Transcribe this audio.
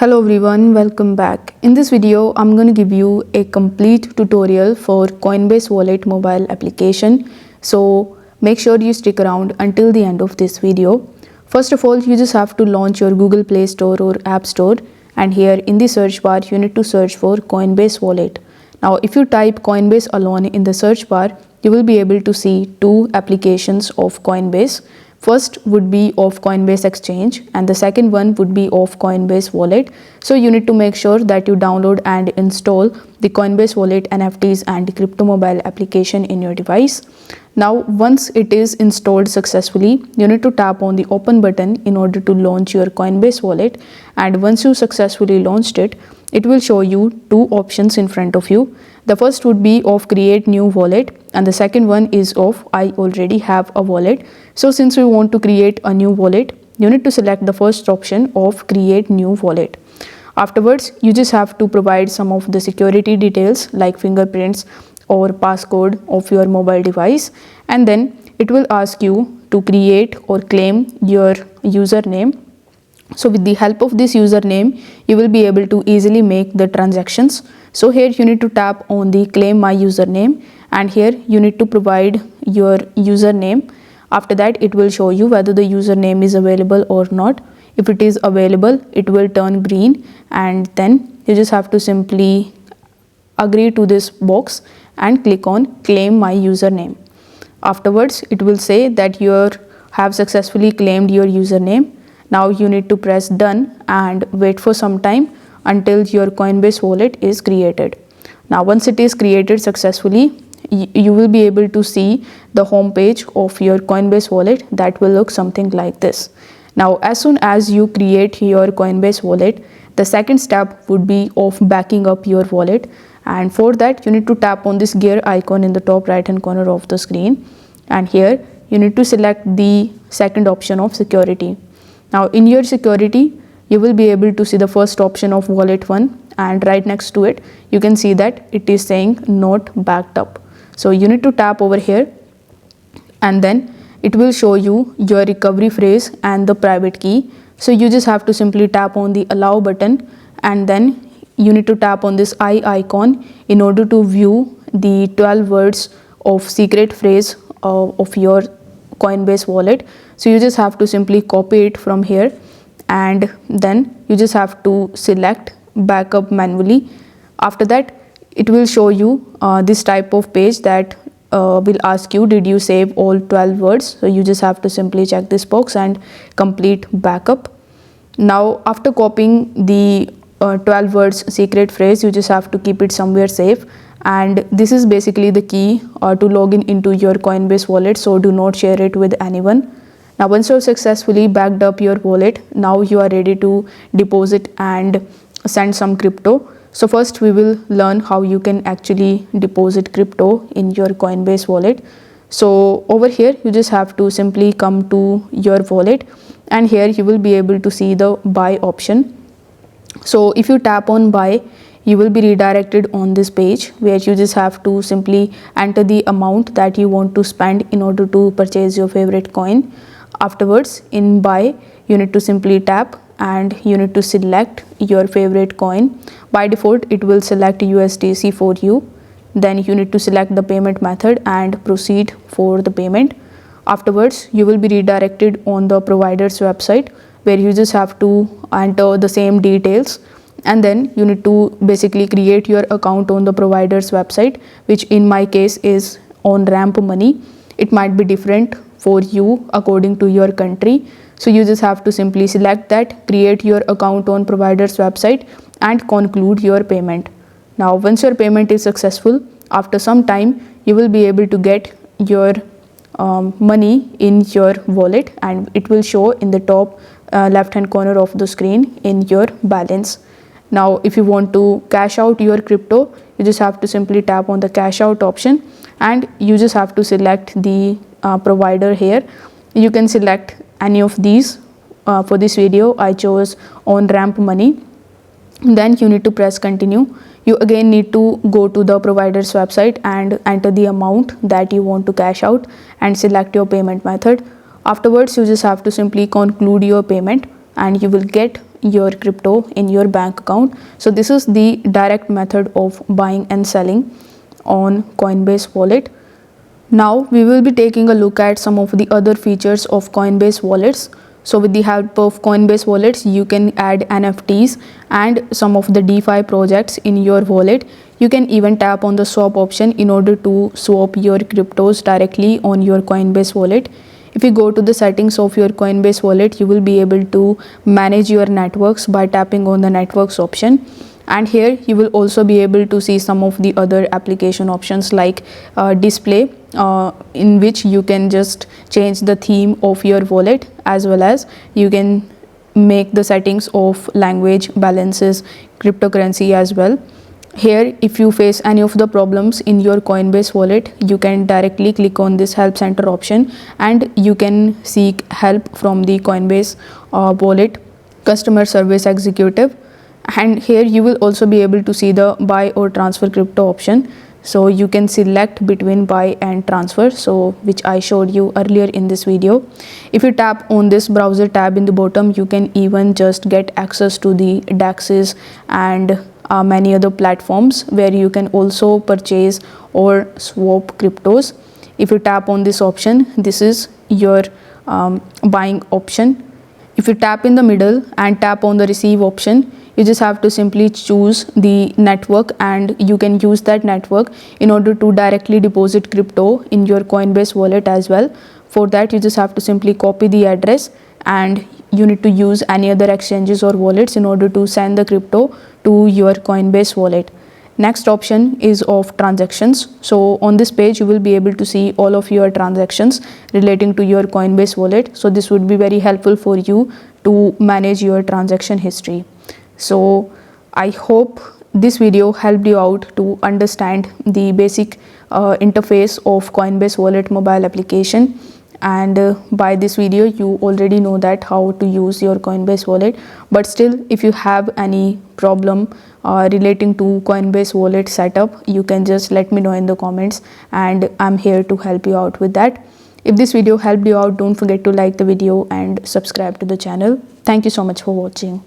Hello everyone, welcome back. In this video, I'm going to give you a complete tutorial for Coinbase Wallet mobile application. So make sure you stick around until the end of this video. First of all, you just have to launch your Google Play Store or App Store, and here in the search bar, you need to search for Coinbase Wallet. Now, if you type Coinbase alone in the search bar, you will be able to see two applications of Coinbase. First would be of Coinbase Exchange and the second one would be of Coinbase Wallet. So you need to make sure that you download and install the Coinbase Wallet NFTs and crypto mobile application in your device. Now once it is installed successfully, you need to tap on the open button in order to launch your Coinbase Wallet, and once you successfully launched it, it will show you two options in front of you. The first would be of create new wallet and the second one is of I already have a wallet. So since we want to create a new wallet, you need to select the first option of create new wallet. Afterwards, you just have to provide some of the security details like fingerprints or passcode of your mobile device, and then it will ask you to create or claim your username. So with the help of this username, you will be able to easily make the transactions. So here you need to tap on the claim my username, and here you need to provide your username. After that, it will show you whether the username is available or not. If it is available, it will turn green, and then you just have to simply agree to this box and click on claim my username. Afterwards, it will say that you have successfully claimed your username. Now you need to press done and wait for some time until your Coinbase wallet is created. Now once it is created successfully, you will be able to see the home page of your Coinbase wallet that will look something like this. Now as soon as you create your Coinbase wallet, the second step would be of backing up your wallet, and for that you need to tap on this gear icon in the top right hand corner of the screen, and here you need to select the second option of security. Now in your security, you will be able to see the first option of wallet 1, and right next to it you can see that it is saying not backed up. So you need to tap over here, and then it will show you your recovery phrase and the private key. So you just have to simply tap on the allow button, and then you need to tap on this eye icon in order to view the 12 words of secret phrase of your Coinbase wallet. So you just have to simply copy it from here, and then you just have to select backup manually. After that, it will show you this type of page that will ask you, did you save all 12 words? So you just have to simply check this box and complete backup. Now after copying the 12 words secret phrase, you just have to keep it somewhere safe, and this is basically the key to log into your Coinbase wallet, so do not share it with anyone. Now once you have successfully backed up your wallet, now you are ready to deposit and send some crypto. So first we will learn how you can actually deposit crypto in your Coinbase wallet. So over here you just have to simply come to your wallet, and here you will be able to see the buy option. So if you tap on buy, you will be redirected on this page where you just have to simply enter the amount that you want to spend in order to purchase your favorite coin. Afterwards, in buy, you need to simply tap and you need to select your favorite coin. By default, it will select USDC for you. Then you need to select the payment method and proceed for the payment. Afterwards, you will be redirected on the provider's website where you just have to enter the same details, and then you need to basically create your account on the provider's website, which in my case is on Ramp Money. It might be different for you according to your country. So you just have to simply select that, create your account on provider's website and conclude your payment. Now once your payment is successful, after some time you will be able to get your money in your wallet, and it will show in the top left hand corner of the screen in your balance. Now if you want to cash out your crypto, you just have to simply tap on the cash out option, and you just have to select the provider here. You can select any of these. For this video I chose on Ramp Money. Then you need to press continue. You again need to go to the provider's website and enter the amount that you want to cash out and select your payment method. Afterwards, you just have to simply conclude your payment, and you will get your crypto in your bank account. So this is the direct method of buying and selling on Coinbase Wallet. Now we will be taking a look at some of the other features of Coinbase wallets. So with the help of Coinbase wallets, you can add NFTs and some of the DeFi projects in your wallet. You can even tap on the swap option in order to swap your cryptos directly on your Coinbase wallet. If you go to the settings of your Coinbase wallet, you will be able to manage your networks by tapping on the networks option. And here you will also be able to see some of the other application options like display, in which you can just change the theme of your wallet, as well as you can make the settings of language, balances, cryptocurrency as well. Here, if you face any of the problems in your Coinbase wallet, you can directly click on this help center option and you can seek help from the Coinbase wallet customer service executive. And here you will also be able to see the buy or transfer crypto option. So you can select between buy and transfer, so which I showed you earlier in this video. If you tap on this browser tab in the bottom, you can even just get access to the DEXs and many other platforms where you can also purchase or swap cryptos. If you tap on this option, this is your buying option. If you tap in the middle and tap on the receive option, you just have to simply choose the network and you can use that network in order to directly deposit crypto in your Coinbase wallet as well. For that, you just have to simply copy the address and you need to use any other exchanges or wallets in order to send the crypto to your Coinbase wallet. Next option is of transactions. So on this page, you will be able to see all of your transactions relating to your Coinbase wallet. So this would be very helpful for you to manage your transaction history. So I hope this video helped you out to understand the basic interface of Coinbase Wallet mobile application. And by this video, you already know that how to use your Coinbase wallet. But still, if you have any problem relating to Coinbase wallet setup, you can just let me know in the comments and I'm here to help you out with that. If this video helped you out, don't forget to like the video and subscribe to the channel. Thank you so much for watching.